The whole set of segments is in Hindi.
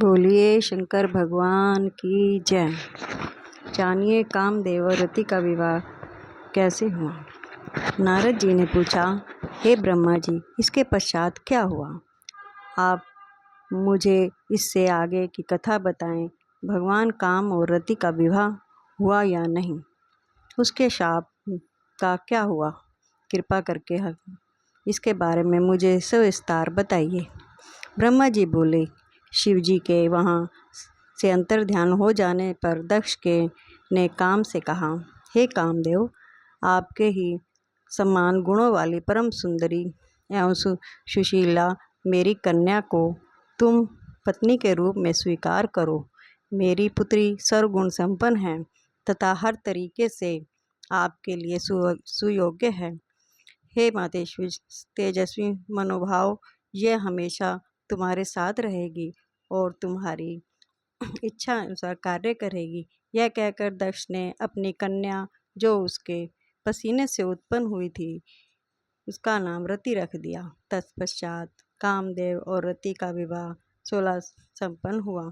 बोलिए शंकर भगवान की जय। जानिए कामदेव और रति का विवाह कैसे हुआ। नारद जी ने पूछा, हे ब्रह्मा जी, इसके पश्चात क्या हुआ? आप मुझे इससे आगे की कथा बताएं। भगवान काम और रति का विवाह हुआ या नहीं? उसके शाप का क्या हुआ? कृपा करके इसके बारे में मुझे सविस्तार बताइए। ब्रह्मा जी बोले, शिव जी के वहाँ से अंतर ध्यान हो जाने पर दक्ष के ने काम से कहा, हे कामदेव, आपके ही समान गुणों वाली परम सुंदरी एवं सुशीला मेरी कन्या को तुम पत्नी के रूप में स्वीकार करो। मेरी पुत्री सर्वगुण संपन्न है तथा हर तरीके से आपके लिए सुयोग्य है। हे मातेश्वरी, तेजस्वी मनोभाव यह हमेशा तुम्हारे साथ रहेगी और तुम्हारी इच्छा अनुसार कार्य करेगी। यह कहकर दक्ष ने अपनी कन्या जो उसके पसीने से उत्पन्न हुई थी उसका नाम रति रख दिया। तत्पश्चात कामदेव और रति का विवाह 16 संपन्न हुआ।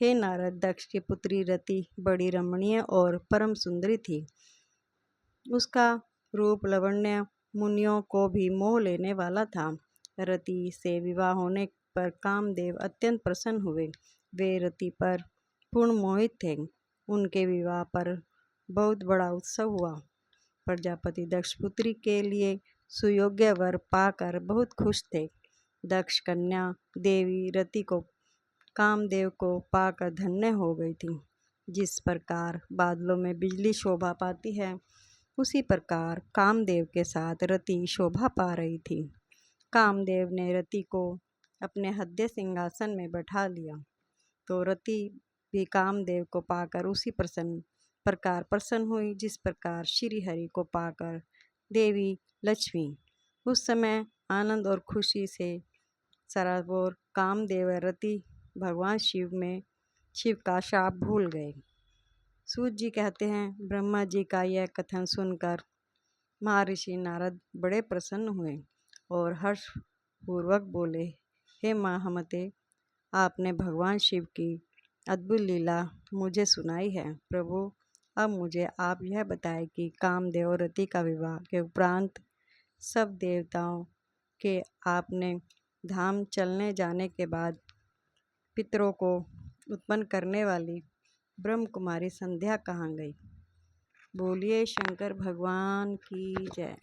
हे नारद, दक्ष की पुत्री रति बड़ी रमणीय और परम सुंदरी थी। उसका रूप लावण्य मुनियों को भी मोह लेने वाला था। रति से विवाह होने पर कामदेव अत्यंत प्रसन्न हुए। वे रति पर पूर्ण मोहित थे। उनके विवाह पर बहुत बड़ा उत्सव हुआ। प्रजापति दक्ष पुत्री के लिए सुयोग्य वर पाकर बहुत खुश थे। दक्ष कन्या देवी रति को कामदेव को पाकर धन्य हो गई थी। जिस प्रकार बादलों में बिजली शोभा पाती है, उसी प्रकार कामदेव के साथ रति शोभा पा रही थी। कामदेव ने रति को अपने हृदय सिंहासन में बैठा लिया तो रति भी कामदेव को पाकर उसी प्रकार प्रसन्न हुई जिस प्रकार श्री हरि को पाकर देवी लक्ष्मी। उस समय आनंद और खुशी से सराबोर कामदेव और रति भगवान शिव का शाप भूल गए। सूत जी कहते हैं, ब्रह्मा जी का यह कथन सुनकर महर्षि नारद बड़े प्रसन्न हुए और हर्ष पूर्वक बोले, हे महामते, आपने भगवान शिव की अद्भुत लीला मुझे सुनाई है। प्रभु, अब मुझे आप यह बताएं कि कामदेव और रति का विवाह के उपरांत सब देवताओं के आपने धाम चलने जाने के बाद पितरों को उत्पन्न करने वाली ब्रह्म कुमारी संध्या कहाँ गई? बोलिए शंकर भगवान की जय।